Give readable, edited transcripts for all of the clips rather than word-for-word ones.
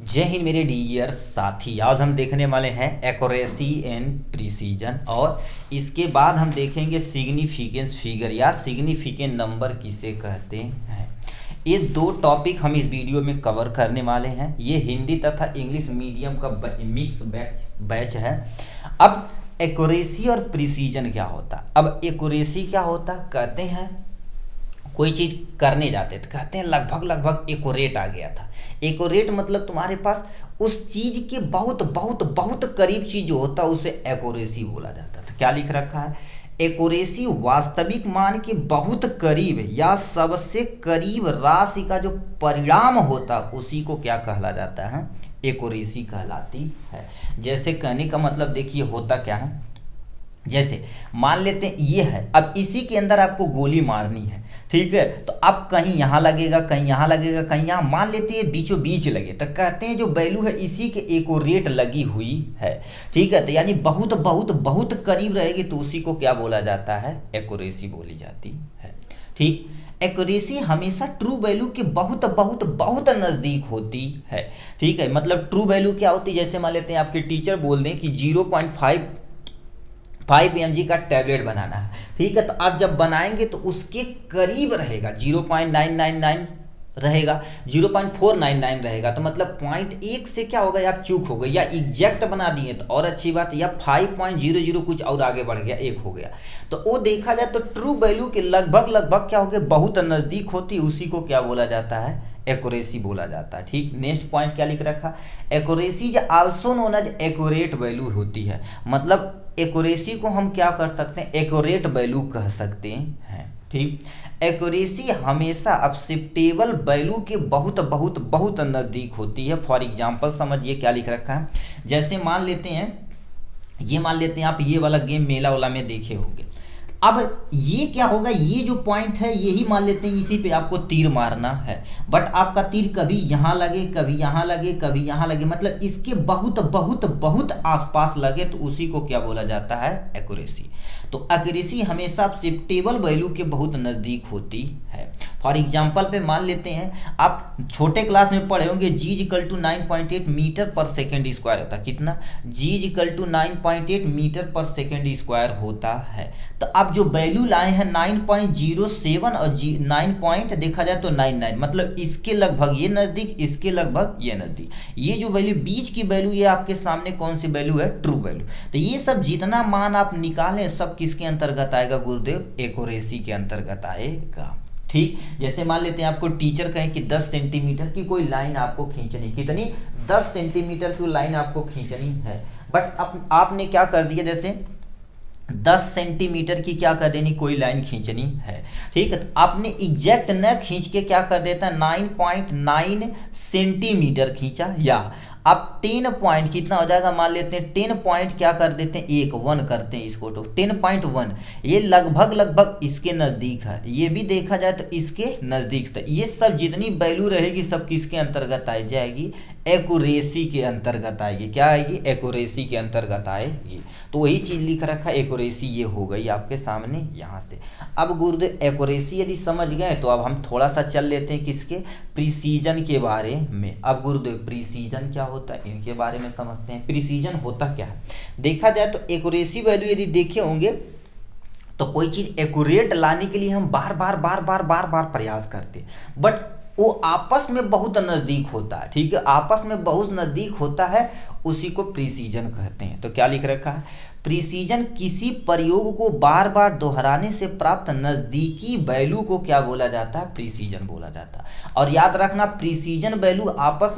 जय हिंद मेरे डियर साथी। आज हम देखने वाले हैं एक्यूरेसी एंड प्रिसीजन और इसके बाद हम देखेंगे सिग्निफिकेंस फिगर या सिग्निफिकेंट नंबर किसे कहते हैं। ये दो टॉपिक हम इस वीडियो में कवर करने वाले हैं। ये हिंदी तथा इंग्लिश मीडियम का मिक्स बैच है। अब एक्यूरेसी और प्रिसीजन क्या होता। अब एक्यूरेसी क्या होता, कहते हैं कोई चीज़ करने जाते तो कहते हैं लगभग एक्यूरेट आ गया था। एक्यूरेट मतलब तुम्हारे पास उस चीज़ के बहुत बहुत बहुत करीब चीज़ जो होता है उसे एक्यूरेसी बोला जाता था। क्या लिख रखा है, एक्यूरेसी वास्तविक मान के बहुत करीब या सबसे करीब राशि का जो परिणाम होता उसी को क्या कहला जाता है, एक्यूरेसी कहलाती है। जैसे कहने का मतलब देखिए होता क्या है, जैसे मान लेते हैं ये है, अब इसी के अंदर आपको गोली मारनी है, ठीक है। तो अब कहीं यहाँ लगेगा, कहीं यहाँ लगेगा, कहीं यहाँ, मान लेते हैं बीचों बीच लगे तो कहते हैं जो वैल्यू है इसी के एक्यूरेट लगी हुई है, ठीक है। तो यानी बहुत बहुत बहुत करीब रहेगी तो उसी को क्या बोला जाता है, एक्यूरेसी बोली जाती है, ठीक। एक्यूरेसी हमेशा ट्रू वैल्यू के बहुत बहुत बहुत नज़दीक होती है, ठीक है। मतलब ट्रू वैल्यू क्या होती है, जैसे मान लेते हैं आपके टीचर बोल दें कि 0.5 mg का टैबलेट बनाना है, ठीक है। तो आप जब बनाएंगे तो उसके करीब रहेगा, 0.999 रहेगा, 0.499 रहेगा, तो मतलब 0.1 से क्या होगा, आप चूक हो गए, या एग्जैक्ट बना दिए तो और अच्छी बात, या 5.00 कुछ और आगे बढ़ गया, 1 हो गया। तो वो देखा जाए तो ट्रू वैल्यू के लगभग क्या हो गया, बहुत नज़दीक होती, उसी को क्या बोला जाता है, एक्यूरेसी बोला जाता है, ठीक। नेक्स्ट पॉइंट क्या लिख रखा, एक्यूरेसी जो also known as accurate value होती है। मतलब एक्यूरेसी को हम क्या कर सकते हैं, एक्यूरेट वैल्यू कह सकते हैं, ठीक। एक्यूरेसी हमेशा एक्सेप्टेबल वैल्यू के बहुत बहुत बहुत नज़दीक होती है। फॉर एग्जांपल समझिए क्या लिख रखा है, जैसे मान लेते हैं आप ये वाला गेम मेला वाला में देखे होंगे। अब ये क्या होगा, ये जो पॉइंट है यही मान लेते हैं, इसी पे आपको तीर मारना है, बट आपका तीर कभी यहाँ लगे, कभी यहाँ लगे, कभी यहाँ लगे, मतलब इसके बहुत बहुत बहुत आसपास लगे तो उसी को क्या बोला जाता है, एक्यूरेसी। तो एक्यूरेसी हमेशा एक्सेप्टेबल वैल्यू के बहुत नज़दीक होती है। फॉर एग्जाम्पल पे मान लेते हैं आप छोटे क्लास में पढ़े होंगे G = 9.8 मीटर पर सेकेंड स्क्वायर होता है, कितना, G = 9.8 मीटर पर सेकेंड स्क्वायर होता है। तो अब जो वैल्यू लाए हैं 9.07 और 9 देखा जाए तो 99, मतलब इसके लगभग ये नज़दीक, इसके लगभग ये नज़दीक, ये जो वैल्यू बीच की वैल्यू ये आपके सामने कौन सी वैल्यू है, ट्रू वैल्यू। तो ये सब जितना मान आप निकालें सब किसके अंतर्गत आएगा गुरुदेव, एक्यूरेसी के अंतर्गत आएगा, ठीक। जैसे मान लेते हैं आपको टीचर कहें कि 10 सेंटीमीटर की कोई लाइन आपको खींचनी, कितनी, 10 सेंटीमीटर की लाइन आपको खींचनी है, बट अब आपने क्या कर दिया, जैसे 10 सेंटीमीटर की क्या कर देनी, कोई लाइन खींचनी है, ठीक है। तो आपने एग्जैक्ट न खींच के क्या कर देता, 9.9 सेंटीमीटर खींचा, या आप 10 पॉइंट कितना हो जाएगा, मान लेते हैं 10 पॉइंट क्या कर देते हैं, 1 करते हैं इसको, तो 10.1 ये लगभग इसके नज़दीक है, ये भी देखा जाए तो इसके नज़दीक था। ये सब जितनी वैल्यू रहेगी सब किसके अंतर्गत आ जाएगी, एक्यूरेसी के अंतर्गत आएगी। क्या आएगी, एक्यूरेसी के अंतर्गत आएगी। तो वही चीज़ लिख रखा है, एक्यूरेसी ये हो गई आपके सामने यहाँ से। अब गुरुदेव एक्यूरेसी यदि समझ गए तो अब हम थोड़ा सा चल लेते हैं किसके, प्रिसीजन के बारे में। अब गुरुदेव प्रिसीजन क्या होता है इनके बारे में समझते हैं। प्रिसीजन होता क्या है, देखा जाए तो एक्यूरेसी वैल्यू यदि देखे होंगे तो कोई चीज़ एक्यूरेट लाने के लिए हम बार बार प्रयास करते हैं, बट वो आपस में बहुत नज़दीक होता है, ठीक है, आपस में बहुत नज़दीक होता है, उसी को प्रिसीजन कहते हैं। तो क्या लिख रखा है, प्रिसीजन किसी प्रयोग को बार बार दोहराने से प्राप्त नज़दीकी वैल्यू को क्या बोला जाता है, प्रिसीजन बोला जाता है। और याद रखना प्रिसीजन वैल्यू आपस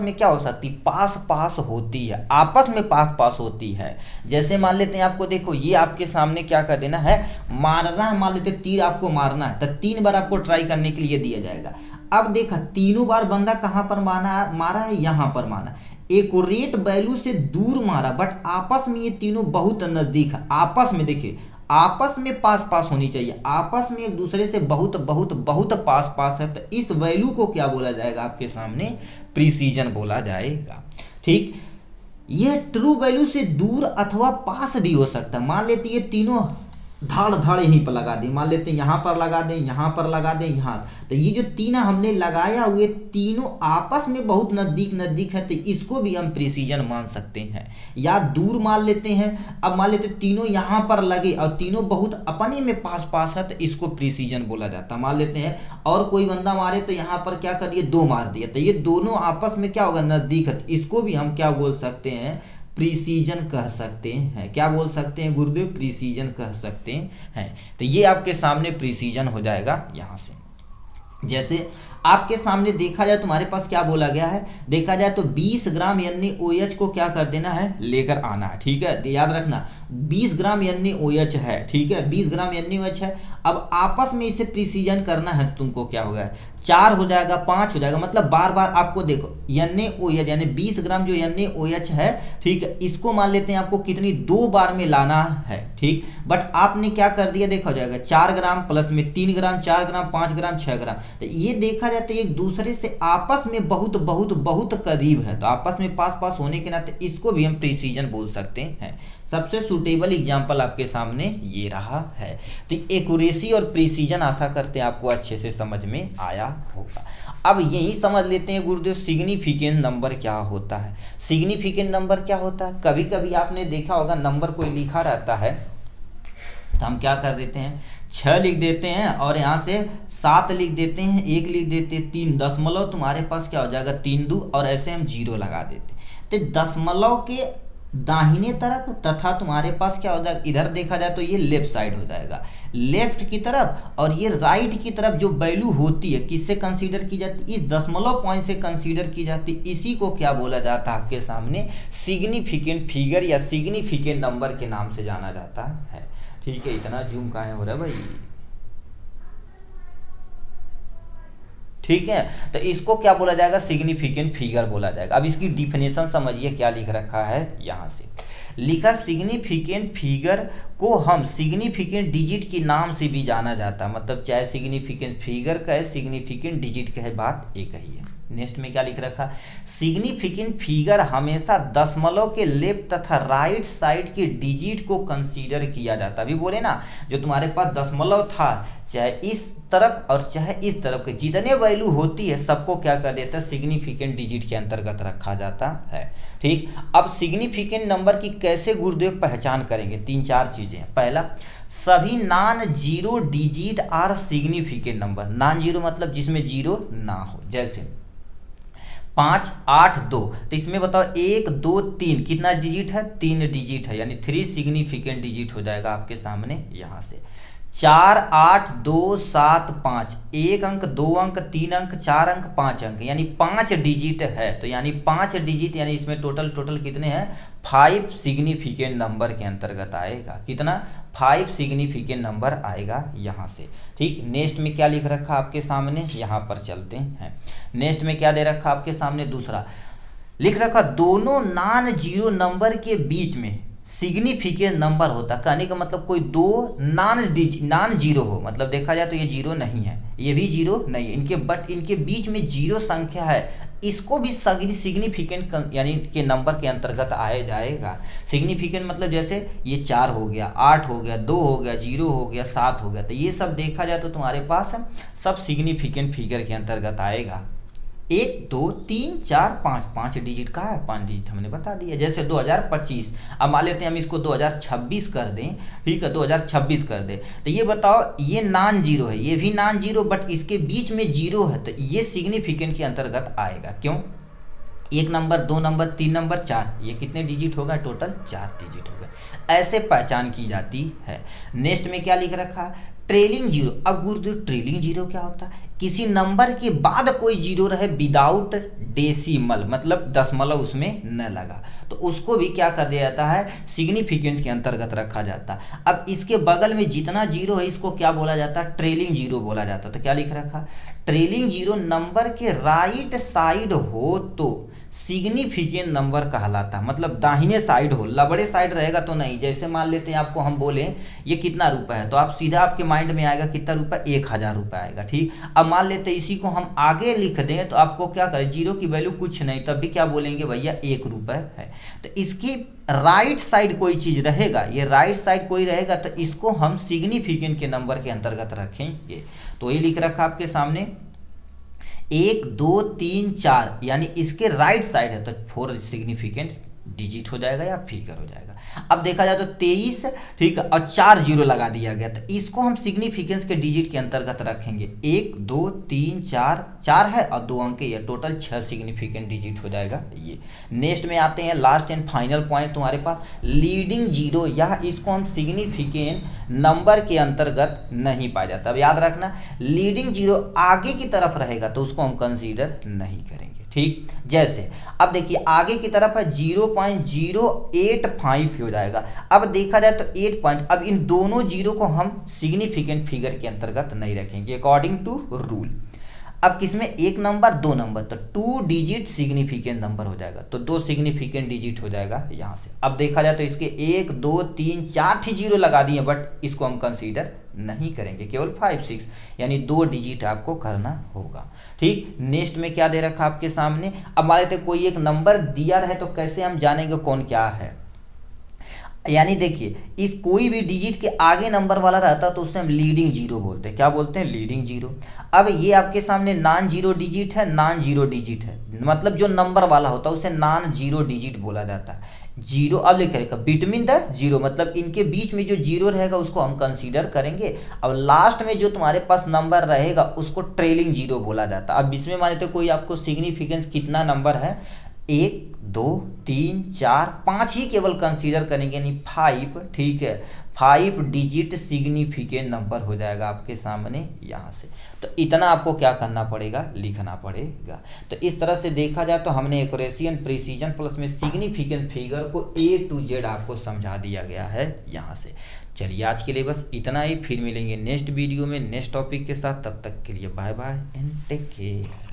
में क्या हो सकती, पास होती है, आपस में पास होती है। जैसे मान लेते हैं आपको देखो, ये आपके सामने क्या कर देना है, मारना है, मान लेते तीर आपको मारना है तो 3 बार आपको ट्राई करने के लिए दिया जाएगा। अब देखा तीनों बार बंदा कहाँ पर मारा है, यहाँ पर मारा, एक्यूरेट वैल्यू से दूर मारा, बट आपस में ये तीनों बहुत नज़दीक है। आपस में देखिए, आपस में पास होनी चाहिए, आपस में एक दूसरे से बहुत बहुत बहुत पास है, तो इस वैल्यू को क्या बोला जाएगा आपके सामने, प्रिसीजन बोला जाएगा, ठीक। यह ट्रू वैल्यू से दूर अथवा पास भी हो सकता है। मान लेते ये तीनों धड़ धड़ यहीं पर लगा दें, मान लेते हैं यहाँ पर लगा दें, यहाँ पर लगा दें, यहाँ। तो ये जो तीन हमने लगाया हुए तीनों आपस में बहुत नज़दीक नज़दीक है, तो इसको भी हम प्रिसीजन मान सकते हैं। या दूर मान लेते हैं, अब मान लेते तीनों यहाँ पर लगे और तीनों बहुत अपने में पास पास है, तो इसको प्रिसीजन बोला जाता है। मान लेते हैं और कोई बंदा मारे तो यहाँ पर क्या कर दिए, दो मार दिया, तो ये दोनों आपस में क्या होगा, नज़दीक है, तो इसको भी हम क्या बोल सकते हैं, प्रिसीजन कह सकते हैं। क्या बोल सकते हैं गुरुदेव, प्रिसीजन कह सकते हैं। तो ये आपके सामने प्रिसीजन हो जाएगा यहाँ से। जैसे आपके सामने देखा जाए तुम्हारे पास क्या बोला गया है, देखा जाए तो 20 ग्राम NaOH को क्या कर देना है, लेकर आना है। ठीक है, याद रखना 20 ग्राम NaOH है। ठीक है, 20 ग्राम NaOH है। अब आपस में इसे प्रिसीजन करना है, तुमको क्या होगा, 4 हो जाएगा, 5 हो जाएगा, मतलब बार बार आपको देखो NaOH यानी 20 ग्राम जो NaOH है, ठीक है, इसको मान लेते हैं आपको कितनी, 2 बार में लाना है। ठीक, बट आपने क्या कर दिया, देखा जाएगा 4 ग्राम प्लस में 3 ग्राम, 4 ग्राम, 5 ग्राम, 6 ग्राम। तो ये देखा जाता है एक दूसरे से आपस में बहुत बहुत बहुत करीब है, तो आपस में पास पास होने के नाते इसको भी हम प्रिसीजन बोल सकते हैं। सबसे सूटेबल एग्जाम्पल आपके सामने ये रहा है। तो एक्यूरेसी और प्रिसीजन आशा करते हैं आपको अच्छे से समझ में आया होगा। अब यही समझ लेते हैं गुरुदेव सिग्निफिकेंट नंबर क्या होता है। सिग्निफिकेंट नंबर क्या होता है, कभी कभी आपने देखा होगा नंबर कोई लिखा रहता है तो हम क्या कर देते हैं, 6 लिख देते हैं और यहाँ से 7 लिख देते हैं, 1 लिख देते हैं, 3 दशमलव तुम्हारे पास क्या हो जाएगा, 3 2 और ऐसे हम 0 लगा देते हैं। तो दशमलव के दाहिने तरफ तथा तुम्हारे पास क्या हो जाएगा, इधर देखा जाए तो ये लेफ्ट साइड हो जाएगा, लेफ्ट की तरफ, और ये राइट की तरफ जो वैल्यू होती है किससे कंसीडर की जाती है, इस दशमलव पॉइंट से कंसीडर की जाती है। इसी को क्या बोला जाता है आपके सामने, सिग्निफिकेंट फिगर या सिग्निफिकेंट नंबर के नाम से जाना जाता है। ठीक है, इतना जूम काहे हो रहा है भाई। ठीक है, तो इसको क्या बोला जाएगा, सिग्निफिकेंट फिगर बोला जाएगा। अब इसकी डिफिनेशन समझिए क्या लिख रखा है, यहाँ से लिखा सिग्निफिकेंट फिगर को हम सिग्निफिकेंट डिजिट के नाम से भी जाना जाता है, मतलब चाहे सिग्निफिकेंट फिगर कहे सिग्निफिकेंट डिजिट कहे, बात एक ही है। नेक्स्ट में क्या लिख रखा, सिग्निफिकेंट फिगर हमेशा दशमलव के लेफ्ट तथा राइट साइड के डिजिट को कंसीडर किया जाता है। अभी बोले ना, जो तुम्हारे पास दशमलव था, चाहे इस तरफ और चाहे इस तरफ के जितने वैल्यू होती है सबको क्या कर देता है, सिग्निफिकेंट डिजिट के अंतर्गत रखा जाता है। ठीक, अब सिग्निफिकेंट नंबर की कैसे गुरुदेव पहचान करेंगे, 3-4 चीजें। पहला, सभी non zero digit are significant number. Non zero मतलब जिसमें जीरो ना हो, जैसे 5 8 2, तो इसमें बताओ 1 2 3 कितना डिजिट है, 3 डिजिट है, यानी 3 सिग्निफिकेंट डिजिट हो जाएगा आपके सामने यहाँ से। 4 8 2 7 5, 1 अंक 2 अंक 3 अंक 4 अंक 5 अंक, यानी 5 डिजिट है, तो यानी 5 डिजिट यानी इसमें टोटल कितने हैं, 5 सिग्निफिकेंट नंबर के अंतर्गत आएगा। कितना, 5 सिग्निफिकेंट नंबर आएगा यहाँ से। ठीक, नेक्स्ट में क्या लिख रखा आपके सामने, यहाँ पर चलते हैं। नेक्स्ट में क्या दे रखा आपके सामने, दूसरा लिख रखा दोनों नॉन जीरो नंबर के बीच में सिग्निफिकेंट नंबर होता। कहने का मतलब कोई दो नॉन जीरो हो, मतलब देखा जाए तो ये जीरो नहीं है, ये भी जीरो नहीं है, इनके बट इनके बीच में जीरो संख्या है, इसको भी सिग्निफिकेंट यानी के नंबर के अंतर्गत आया जाएगा। सिग्निफिकेंट मतलब जैसे ये 4 हो गया, 8 हो गया, 2 हो गया, 0 हो गया, 7 हो गया, तो ये सब देखा जाए तो तुम्हारे पास सब सिग्निफिकेंट फिगर के अंतर्गत आएगा। 1 2 3 4 5, 5 डिजिट का है, 5 डिजिट हमने बता दिया। जैसे 2025, अब मान लेते हैं हम इसको 2026 कर दें। ठीक है, 2026 कर दें, तो ये बताओ ये नॉन जीरो है, ये भी नॉन जीरो, बट इसके बीच में जीरो है, तो ये सिग्निफिकेंट के अंतर्गत आएगा। क्यों, 1 नंबर 2 नंबर 3 नंबर 4, ये कितने डिजिट होगा, टोटल 4 डिजिट होगा। ऐसे पहचान की जाती है। नेक्स्ट में क्या लिख रखा, ट्रेलिंग जीरो। अब गुरुदेव ट्रेलिंग जीरो क्या होता है, किसी नंबर के बाद कोई जीरो रहे विदाउट डेसिमल, मतलब दशमलव उसमें न लगा, तो उसको भी क्या कर दिया जाता है, सिग्निफिकेंस के अंतर्गत रखा जाता है। अब इसके बगल में जितना जीरो है इसको क्या बोला जाता है, ट्रेलिंग जीरो बोला जाता है। तो क्या लिख रखा, ट्रेलिंग जीरो नंबर के राइट साइड हो तो सिग्निफिकेंट नंबर कहलाता है। मतलब दाहिने साइड हो, लबड़े साइड रहेगा तो नहीं। जैसे मान लेते हैं आपको हम बोले ये कितना रुपए है, तो आप सीधा आपके माइंड में आएगा कितना रुपए, 1000 रुपये आएगा। ठीक, अब मान लेते हैं इसी को हम आगे लिख दें तो आपको क्या करें, जीरो की वैल्यू कुछ नहीं, तब भी क्या बोलेंगे भैया 1 रुपये है। तो इसकी राइट साइड कोई चीज रहेगा, ये राइट साइड कोई रहेगा तो इसको हम सिग्निफिकेंट के नंबर के अंतर्गत रखेंगे। तो ये लिख रखा आपके सामने 1 2 3 4, यानी इसके राइट साइड है तो 4 सिग्निफिकेंट डिजिट हो जाएगा या फिगर हो जाएगा। अब देखा जाए तो 23, ठीक है, और 4 जीरो लगा दिया गया, तो इसको हम सिग्निफिकेंस के डिजिट के अंतर्गत रखेंगे। 1 2 3 4, 4 है और 2 अंक, ये टोटल 6 सिग्निफिकेंट डिजिट हो जाएगा ये। नेक्स्ट में आते हैं लास्ट एंड फाइनल पॉइंट तुम्हारे पास, लीडिंग जीरो, या इसको हम सिग्निफिकेंट नंबर के अंतर्गत नहीं पाया जाता। अब याद रखना, लीडिंग जीरो आगे की तरफ रहेगा तो उसको हम कंसीडर नहीं करेंगे। ठीक, जैसे अब देखिए आगे की तरफ है 0.085 हो जाएगा। अब देखा जाए तो 8 पॉइंट, अब इन दोनों जीरो को हम सिग्निफिकेंट फिगर के अंतर्गत नहीं रखेंगे अकॉर्डिंग टू रूल। अब किसमें, एक नंबर 2 नंबर, तो 2 डिजिट सिग्निफिकेंट नंबर हो जाएगा, तो 2 सिग्निफिकेंट डिजिट हो जाएगा यहाँ से। अब देखा जाए तो इसके 1 2 3 4 ही जीरो लगा दिए, बट इसको हम कंसीडर नहीं करेंगे, केवल 5 6, यानी 2 डिजिट आपको करना होगा। ठीक, नेक्स्ट में क्या दे रखा आपके सामने, अब मान लेते कोई एक नंबर दिया रहे तो कैसे हम जानेंगे कौन क्या है। यानी देखिए इस कोई भी डिजिट के आगे नंबर वाला रहता तो उससे हम लीडिंग जीरो बोलते हैं। क्या बोलते हैं, लीडिंग जीरो। अब ये आपके सामने नॉन जीरो डिजिट है, नॉन जीरो डिजिट है, मतलब जो नंबर वाला होता है उसे नॉन जीरो डिजिट बोला जाता है। जीरो, अब लिखेगा बिटवीन द जीरो, मतलब इनके बीच में जो जीरो रहेगा उसको हम कंसीडर करेंगे। अब लास्ट में जो तुम्हारे पास नंबर रहेगा उसको ट्रेलिंग जीरो बोला जाता है। अब इसमें मान लेते कोई आपको सिग्निफिकेंस कितना नंबर है, 1 2 3 4 5 ही केवल कंसीडर करेंगे, यानी 5। ठीक है, 5 डिजिट सिग्निफिकेंट नंबर हो जाएगा आपके सामने यहाँ से। तो इतना आपको क्या करना पड़ेगा, लिखना पड़ेगा। तो इस तरह से देखा जाए तो हमने एक्यूरेसी एंड प्रिसीजन प्लस में सिग्निफिकेंट फिगर को A to Z आपको समझा दिया गया है यहाँ से। चलिए आज के लिए बस इतना ही, फिर मिलेंगे नेक्स्ट वीडियो में नेक्स्ट टॉपिक के साथ। तब तक के लिए bye bye and take care.